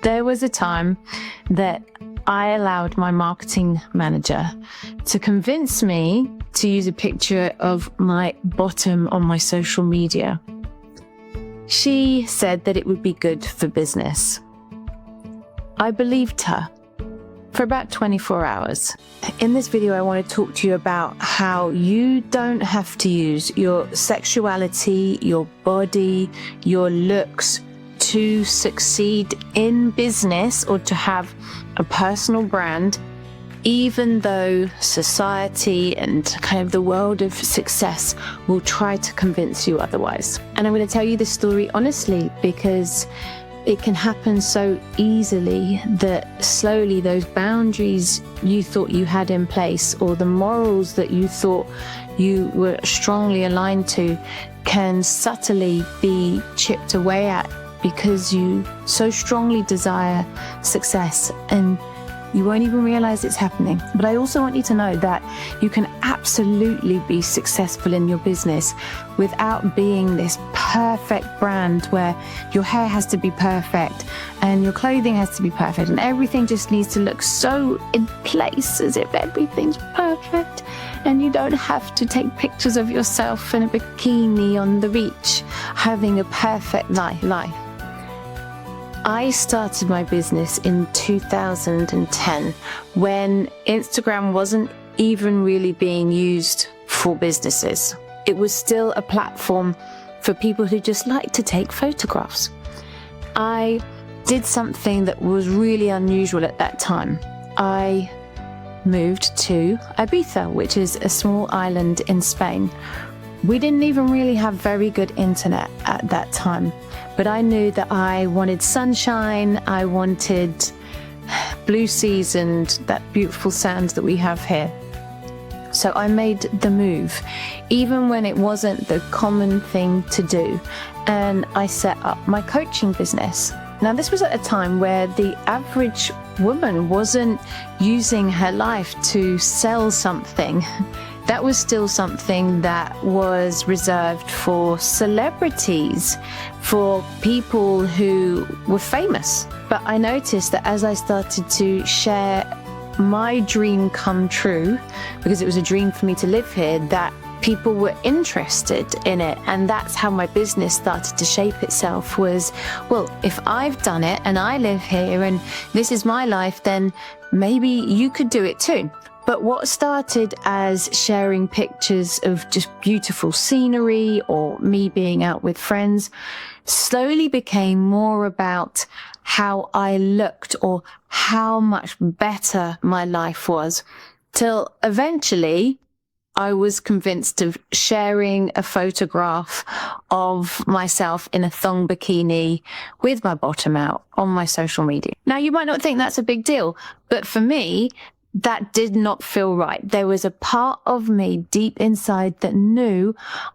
There was a time that I allowed my marketing manager to convince me to use a picture of my bottom on my social media. She said that it would be good for business. I believed her for about 24 hours. In this video, I want to talk to you about how you don't have to use your sexuality, your body, your looks to succeed in business or to have a personal brand, even though society and kind of the world of success will try to convince you otherwise. And I'm going to tell you this story honestly because it can happen so easily that slowly those boundaries you thought you had in place, or the morals that you thought you were strongly aligned to, can subtly be chipped away at because you so strongly desire success and you won't even realize it's happening. But I also want you to know that you can absolutely be successful in your business without being this perfect brand where your hair has to be perfect and your clothing has to be perfect and everything just needs to look so in place as if everything's perfect, and you don't have to take pictures of yourself in a bikini on the beach having a perfect life. I started my business in 2010 when Instagram wasn't even really being used for businesses. It was still a platform for people who just like to take photographs. I did something that was really unusual at that time. I moved to Ibiza, which is a small island in Spain. We didn't even really have very good internet at that time. But I knew that I wanted sunshine, I wanted blue seas and that beautiful sand that we have here. So I made the move, even when it wasn't the common thing to do. And I set up my coaching business. Now, this was at a time where the average woman wasn't using her life to sell something. That was still something that was reserved for celebrities, for people who were famous. But I noticed that as I started to share my dream come true, because it was a dream for me to live here, that people were interested in it. And that's how my business started to shape itself, was, well, if I've done it and I live here and this is my life, then maybe you could do it too. But what started as sharing pictures of just beautiful scenery or me being out with friends slowly became more about how I looked or how much better my life was, till eventually I was convinced of sharing a photograph of myself in a thong bikini with my bottom out on my social media. Now, you might not think that's a big deal, but for me, that did not feel right. There was a part of me deep inside that knew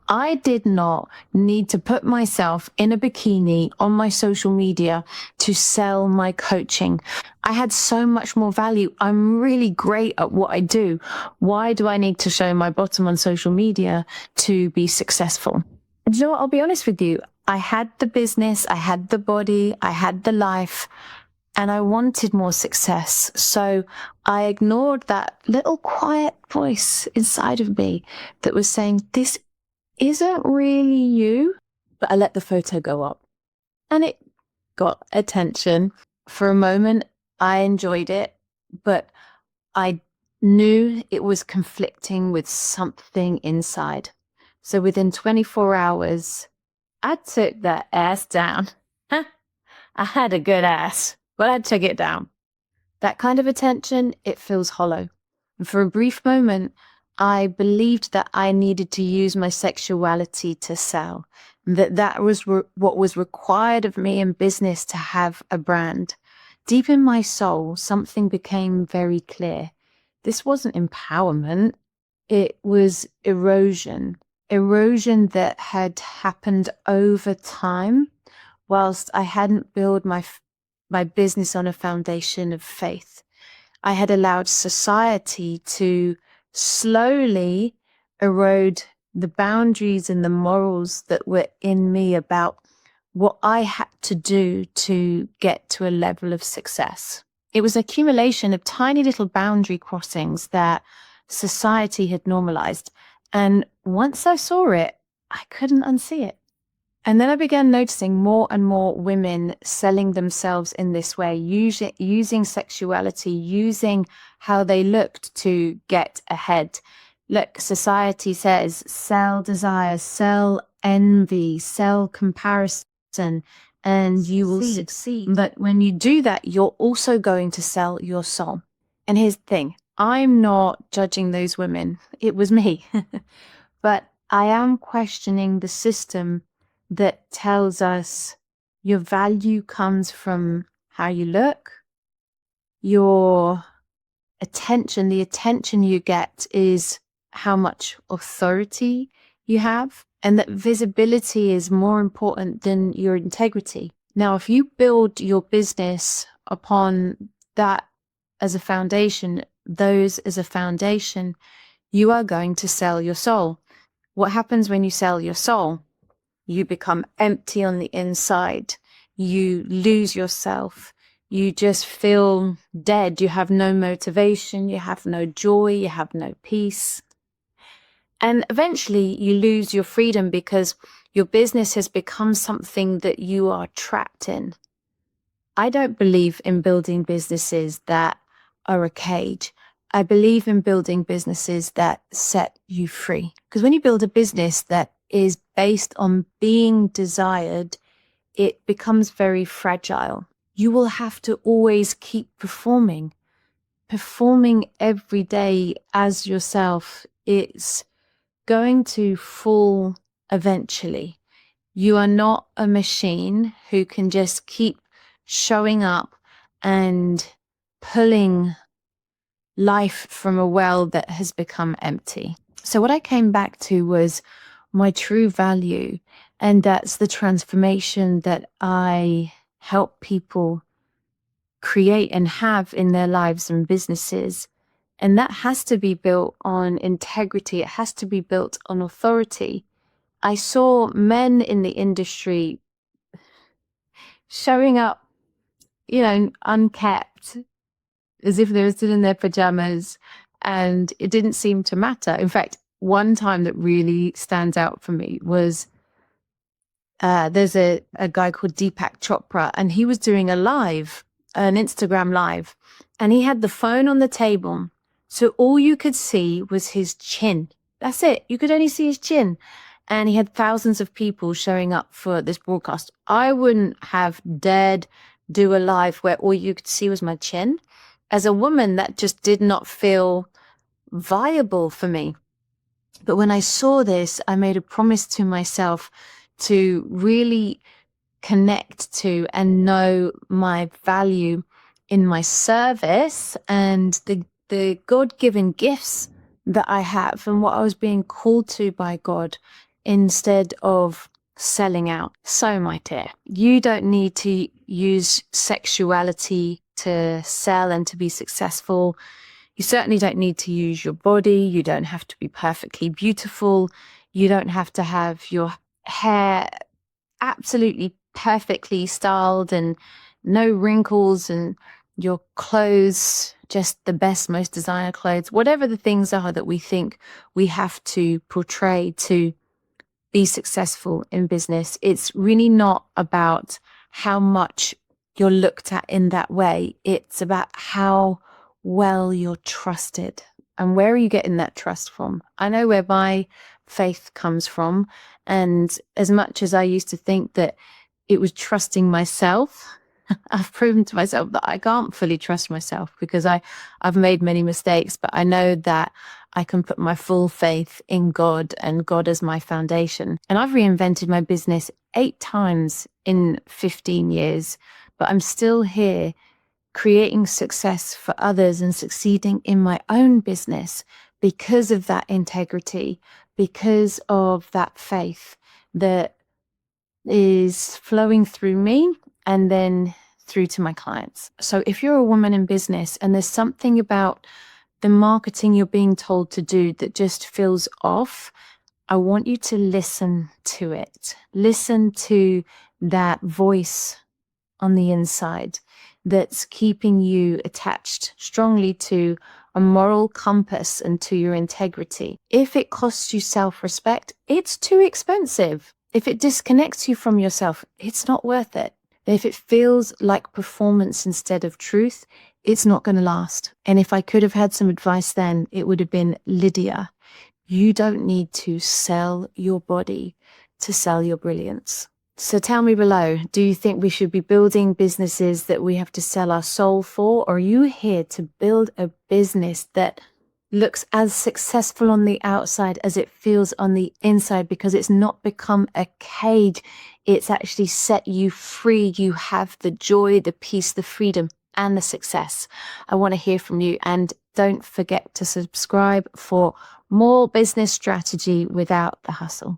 I did not need to put myself in a bikini on my social media to sell my coaching. I had so much more value. I'm really great at what I do. Why do I need to show my bottom on social media to be successful? And you know what? I'll be honest with you. I had the business, I had the body, I had the life, and I wanted more success. So I ignored that little quiet voice inside of me that was saying, this isn't really you. But I let the photo go up and it got attention. For a moment, I enjoyed it, but I knew it was conflicting with something inside. So within 24 hours, I took that ass down. I had a good ass, but I took it down. That kind of attention, it feels hollow. And for a brief moment, I believed that I needed to use my sexuality to sell, that was what was required of me in business to have a brand. Deep in my soul, something became very clear. This wasn't empowerment. It was erosion that had happened over time whilst I hadn't built my business on a foundation of faith. I had allowed society to slowly erode the boundaries and the morals that were in me about what I had to do to get to a level of success. It was an accumulation of tiny little boundary crossings that society had normalized. And once I saw it, I couldn't unsee it. And then I began noticing more and more women selling themselves in this way, using sexuality, using how they looked to get ahead. Look, society says sell desire, sell envy, sell comparison, and you will succeed. But when you do that, you're also going to sell your soul. And here's the thing, I'm not judging those women. It was me. But I am questioning the system that tells us your value comes from how you look, your attention, the attention you get is how much authority you have, and that visibility is more important than your integrity. Now, if you build your business upon that as a foundation, those as a foundation, you are going to sell your soul. What happens when you sell your soul? You become empty on the inside. You lose yourself. You just feel dead. You have no motivation. You have no joy. You have no peace. And eventually you lose your freedom because your business has become something that you are trapped in. I don't believe in building businesses that are a cage. I believe in building businesses that set you free. Because when you build a business that is based on being desired, it becomes very fragile. You will have to always keep performing every day as yourself. It's going to fall eventually. You are not a machine who can just keep showing up and pulling life from a well that has become empty. So what I came back to was my true value, and that's the transformation that I help people create and have in their lives and businesses. And that has to be built on integrity. It has to be built on authority. I saw men in the industry showing up, unkept, as if they were still in their pajamas, and it didn't seem to matter. In fact, one time that really stands out for me was there's a guy called Deepak Chopra, and he was doing an Instagram live, and he had the phone on the table. So all you could see was his chin. That's it. You could only see his chin. And he had thousands of people showing up for this broadcast. I wouldn't have dared do a live where all you could see was my chin. As a woman, that just did not feel viable for me. But when I saw this, I made a promise to myself to really connect to and know my value in my service and the God-given gifts that I have and what I was being called to by God, instead of selling out. So my dear, you don't need to use sexuality to sell and to be successful. You certainly don't need to use your body. You don't have to be perfectly beautiful. You don't have to have your hair absolutely perfectly styled and no wrinkles, and your clothes just the best, most designer clothes. Whatever the things are that we think we have to portray to be successful in business, it's really not about how much you're looked at in that way. It's about how well you're trusted. And where are you getting that trust from? I know where my faith comes from. And as much as I used to think that it was trusting myself, I've proven to myself that I can't fully trust myself because I've made many mistakes, but I know that I can put my full faith in God and God as my foundation. And I've reinvented my business 8 times in 15 years, but I'm still here creating success for others and succeeding in my own business because of that integrity, because of that faith that is flowing through me and then through to my clients. So if you're a woman in business and there's something about the marketing you're being told to do that just feels off, I want you to listen to it. Listen to that voice on the inside that's keeping you attached strongly to a moral compass and to your integrity. If it costs you self-respect, it's too expensive. If it disconnects you from yourself, it's not worth it. If it feels like performance instead of truth, it's not going to last. And if I could have had some advice then, it would have been, Lydia, you don't need to sell your body to sell your brilliance. So tell me below, do you think we should be building businesses that we have to sell our soul for? Or are you here to build a business that looks as successful on the outside as it feels on the inside, because it's not become a cage? It's actually set you free. You have the joy, the peace, the freedom, and the success. I want to hear from you. And don't forget to subscribe for more business strategy without the hustle.